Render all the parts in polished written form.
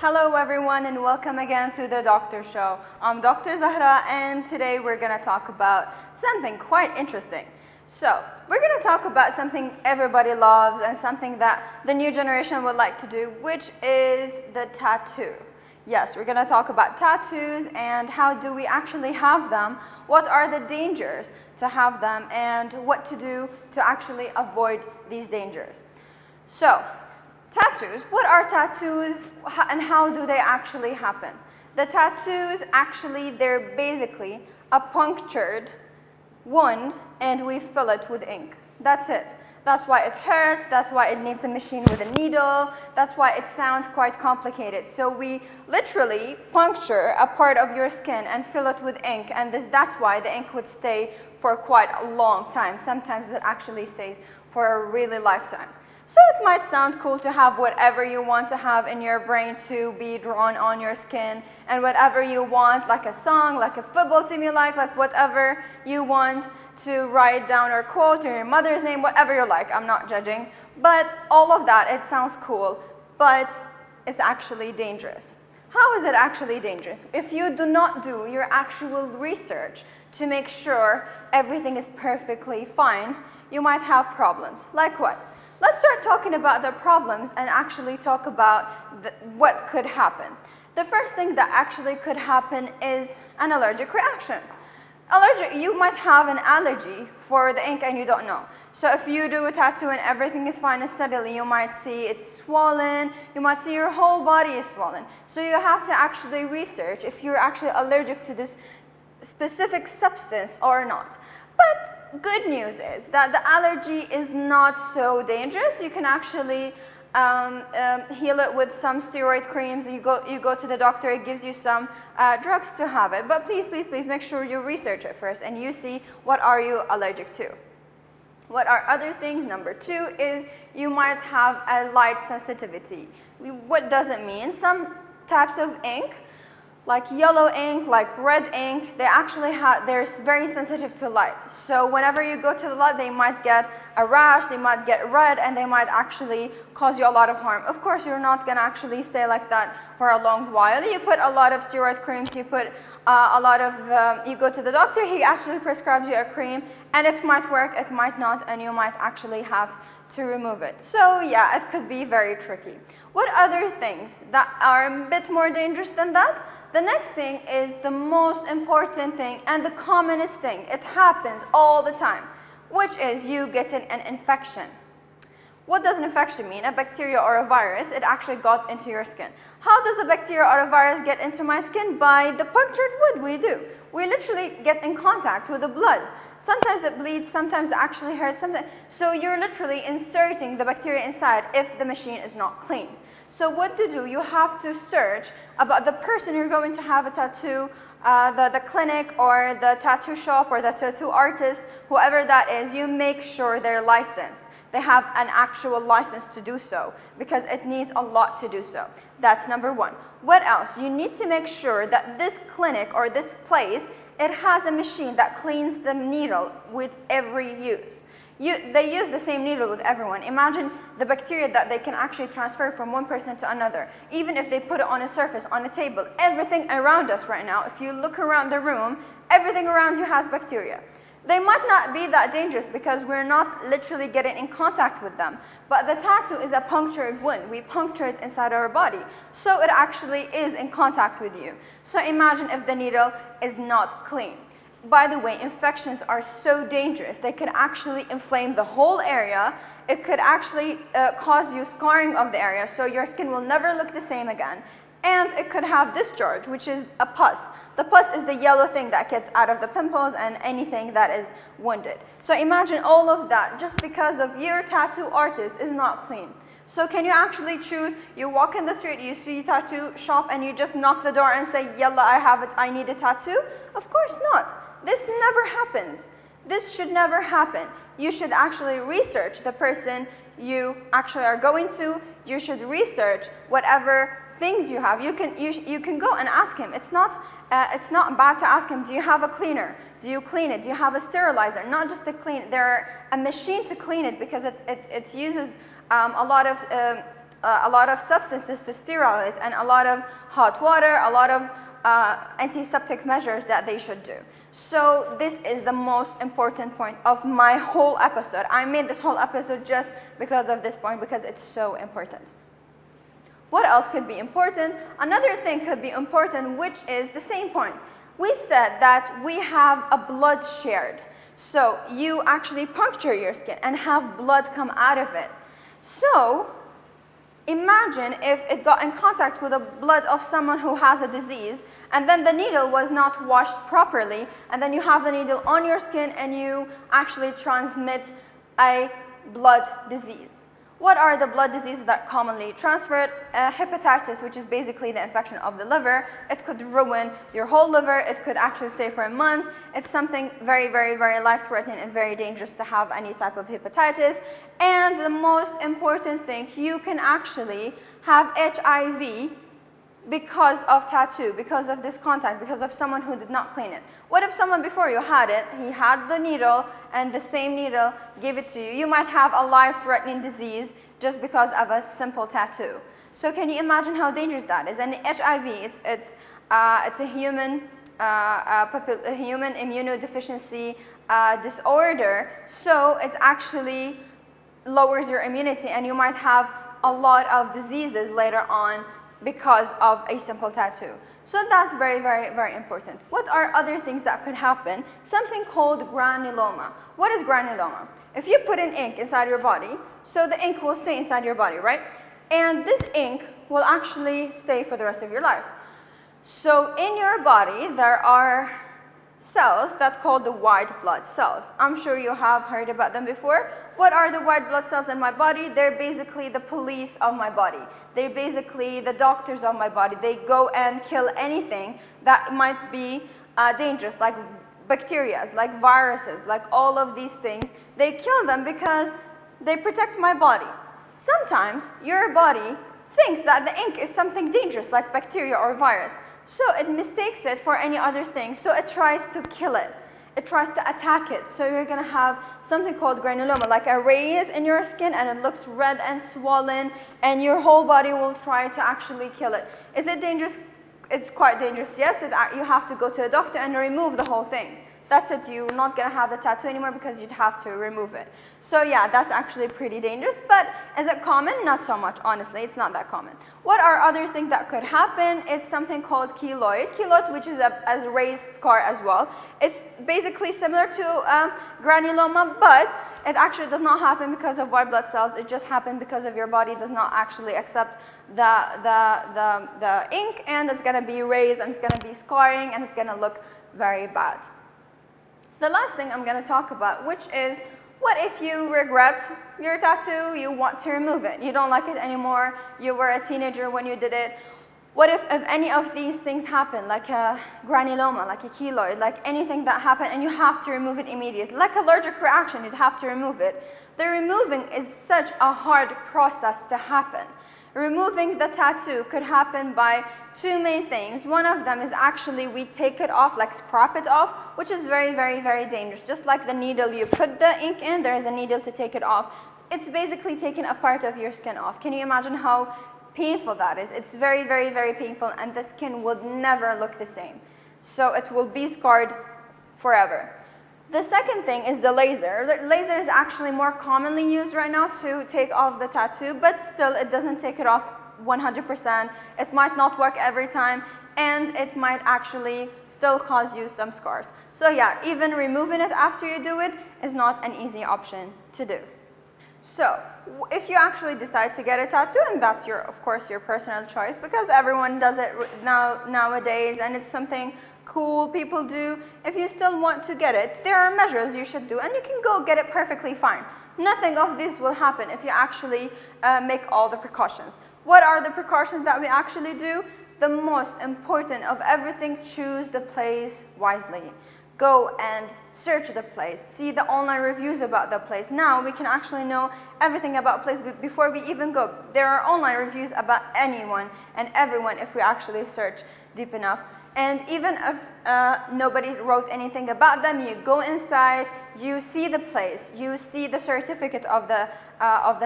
Hello everyone and welcome again to the Doctor Show. I'm Dr. Zahra and today we're going to talk about something quite interesting. So, we're going to talk about something everybody loves and something that the new generation would like to do, which is the tattoo. Yes, we're going to talk about tattoos and how do we actually have them, what are the dangers to have them, and what to do to actually avoid these dangers. So, tattoos, what are tattoos and how do they actually happen? The tattoos actually, they're basically a punctured wound and we fill it with ink. That's it. That's why it hurts, that's why it needs a machine with a needle, that's why it sounds quite complicated. So we literally puncture a part of your skin and fill it with ink, and that's why the ink would stay for quite a long time. Sometimes it actually stays for a really lifetime. So it might sound cool to have whatever you want to have in your brain to be drawn on your skin, and whatever you want, like a song, like a football team you like whatever you want to write down or quote or your mother's name, whatever you like. I'm not judging. But all of that, it sounds cool, but it's actually dangerous. How is it actually dangerous? If you do not do your actual research to make sure everything is perfectly fine, you might have problems. Like what? Let's start talking about the problems and actually talk about what could happen. The first thing that actually could happen is an allergic reaction. You might have an allergy for the ink and you don't know. So if you do a tattoo and everything is fine and steadily, you might see it's swollen, you might see your whole body is swollen. So you have to actually research if you're actually allergic to this specific substance or not. But good news is that the allergy is not so dangerous. You can actually heal it with some steroid creams. You go to the doctor, it gives you some drugs to have it. But please make sure you research it first and you see what are you allergic to. What are other things? Number 2 is you might have a light sensitivity. What does it mean? Some types of ink, like yellow ink, like red ink, they're very sensitive to light. So whenever you go to the light, they might get a rash, they might get red, and they might actually cause you a lot of harm. Of course, you're not going to actually stay like that for a long while. You put a lot of steroid creams, you put you go to the doctor, he actually prescribes you a cream, and it might work, it might not, and you might actually have to remove it. So yeah, it could be very tricky. What other things that are a bit more dangerous than that? The next thing is the most important thing and the commonest thing. It happens all the time, which is you getting an infection. What does an infection mean? A bacteria or a virus, it actually got into your skin. How does a bacteria or a virus get into my skin? By the punctured wound we do. We literally get in contact with the blood. Sometimes it bleeds, sometimes it actually hurts. So you're literally inserting the bacteria inside if the machine is not clean. So what to do? You have to search about the person you're going to have a tattoo, the clinic or the tattoo shop or the tattoo artist, whoever that is, you make sure they're licensed. They have an actual license to do so because it needs a lot to do so. That's number 1. What else? You need to make sure that this clinic or this place, it has a machine that cleans the needle with every use. They use the same needle with everyone. Imagine the bacteria that they can actually transfer from one person to another. Even if they put it on a surface, on a table, everything around us right now, if you look around the room, everything around you has bacteria. They might not be that dangerous because we're not literally getting in contact with them. But the tattoo is a punctured wound. We puncture it inside our body. So it actually is in contact with you. So imagine if the needle is not clean. By the way, infections are so dangerous. They could actually inflame the whole area. It could actually cause you scarring of the area, so your skin will never look the same again. And it could have discharge, which is a pus. The pus is the yellow thing that gets out of the pimples and anything that is wounded. So imagine all of that just because of your tattoo artist is not clean. So can you actually choose, you walk in the street, you see a tattoo shop and you just knock the door and say, yalla, I need a tattoo? Of course not. This never happens. This should never happen. You should actually research the person you actually are going to. You should research whatever things you have. You can go and ask him. It's not bad to ask him, do you have a cleaner? Do you clean it? Do you have a sterilizer? Not just to clean it. There are a machine to clean it because it uses a lot of a lot of substances to sterile it, and a lot of hot water, a lot of antiseptic measures that they should do. So this is the most important point of my whole episode. I made this whole episode just because of this point, because it's so important. What else could be important? Another thing could be important, which is the same point. We said that we have a blood shared. So you actually puncture your skin and have blood come out of it. So imagine if it got in contact with the blood of someone who has a disease, and then the needle was not washed properly, and then you have the needle on your skin and you actually transmit a blood disease. What are the blood diseases that commonly transferred? Hepatitis, which is basically the infection of the liver. It could ruin your whole liver. It could actually stay for months. It's something very, very, very life-threatening and very dangerous to have any type of hepatitis. And the most important thing, you can actually have HIV because of tattoo, because of this contact, because of someone who did not clean it. What if someone before you had it, he had the needle, and the same needle gave it to you? You might have a life-threatening disease just because of a simple tattoo. So can you imagine how dangerous that is? And HIV, it's a human immunodeficiency disorder, so it actually lowers your immunity, and you might have a lot of diseases later on because of a simple tattoo. So that's very, very, very important. What are other things that could happen? Something called granuloma. What is granuloma? If you put in ink inside your body, so the ink will stay inside your body, right? And this ink will actually stay for the rest of your life. So in your body, there are cells that's called the white blood cells. I'm sure you have heard about them before. What are the white blood cells in my body? They're basically the police of my body. They're basically the doctors of my body. They go and kill anything that might be dangerous, like bacteria, like viruses, like all of these things. They kill them because they protect my body. Sometimes your body thinks that the ink is something dangerous, like bacteria or virus. So it mistakes it for any other thing, so it tries to kill it. It tries to attack it. So you're going to have something called granuloma, like a raise in your skin, and it looks red and swollen, and your whole body will try to actually kill it. Is it dangerous? It's quite dangerous, yes. You have to go to a doctor and remove the whole thing. That's it. You're not going to have the tattoo anymore because you'd have to remove it. So yeah, that's actually pretty dangerous. But is it common? Not so much, honestly. It's not that common. What are other things that could happen? It's something called keloid. Keloid, which is a raised scar as well. It's basically similar to granuloma, but it actually does not happen because of white blood cells. It just happens because of your body does not actually accept the ink, and it's going to be raised, and it's going to be scarring, and it's going to look very bad. The last thing I'm going to talk about, which is, what if you regret your tattoo, you want to remove it, you don't like it anymore, you were a teenager when you did it. What if any of these things happen, like a granuloma, like a keloid, like anything that happened, and you have to remove it immediately, like allergic reaction, you'd have to remove it. The removing is such a hard process to happen. Removing the tattoo could happen by two main things. One of them is actually we take it off, like scrap it off, which is very, very, very dangerous. Just like the needle you put the ink in, there is a needle to take it off. It's basically taking a part of your skin off. Can you imagine how painful that is? It's very, very, very painful, and the skin would never look the same. So it will be scarred forever. The second thing is the laser. The laser is actually more commonly used right now to take off the tattoo, but still it doesn't take it off 100%. It might not work every time, and it might actually still cause you some scars. So yeah, even removing it after you do it is not an easy option to do. So if you actually decide to get a tattoo, and that's of course your personal choice, because everyone does it nowadays, and it's something cool people do. If you still want to get it, there are measures you should do, and you can go get it perfectly fine. Nothing of this will happen if you actually make all the precautions. What are the precautions that we actually do? The most important of everything, choose the place wisely. Go and search the place, see the online reviews about the place. Now we can actually know everything about a place before we even go. There are online reviews about anyone and everyone if we actually search deep enough. And even nobody wrote anything about them. You go inside, you see the place, you see the certificate of the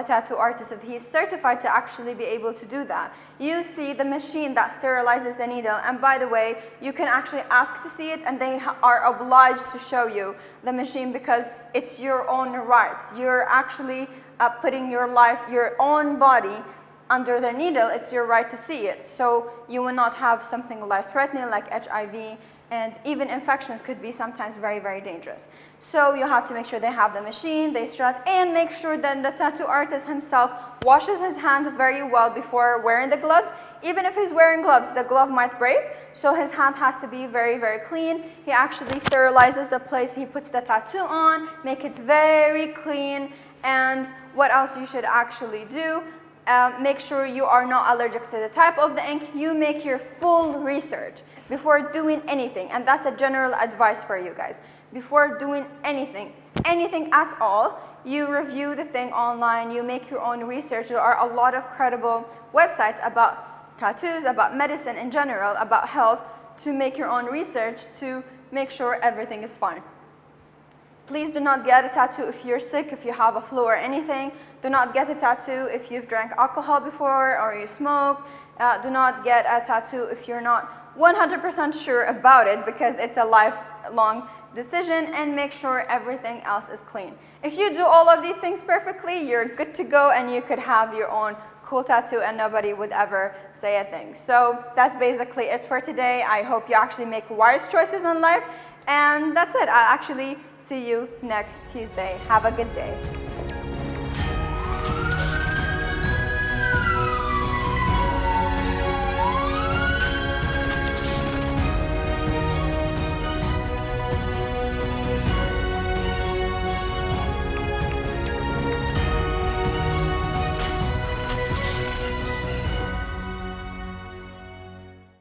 tattoo artist if he's certified to actually be able to do that. You see the machine that sterilizes the needle, and by the way, you can actually ask to see it, and they are obliged to show you the machine because it's your own right. You're actually putting your life, your own body under the needle. It's your right to see it. So you will not have something life-threatening like HIV, and even infections could be sometimes very, very dangerous. So you have to make sure they have the machine, they strut, and make sure that the tattoo artist himself washes his hands very well before wearing the gloves. Even if he's wearing gloves, the glove might break, so his hand has to be very, very clean. He actually sterilizes the place he puts the tattoo on, make it very clean. And what else you should actually do? Make sure you are not allergic to the type of the ink. You make your full research before doing anything, and that's a general advice for you guys. Before doing anything at all, you review the thing online, you make your own research. There are a lot of credible websites about tattoos, about medicine in general, about health, to make your own research to make sure everything is fine. Please do not get a tattoo if you're sick, if you have a flu or anything. Do not get a tattoo if you've drank alcohol before or you smoke. Do not get a tattoo if you're not 100% sure about it, because it's a lifelong decision, and make sure everything else is clean. If you do all of these things perfectly, you're good to go, and you could have your own cool tattoo and nobody would ever say a thing. So that's basically it for today. I hope you actually make wise choices in life, and that's it. I'll actually see you next Tuesday. Have a good day.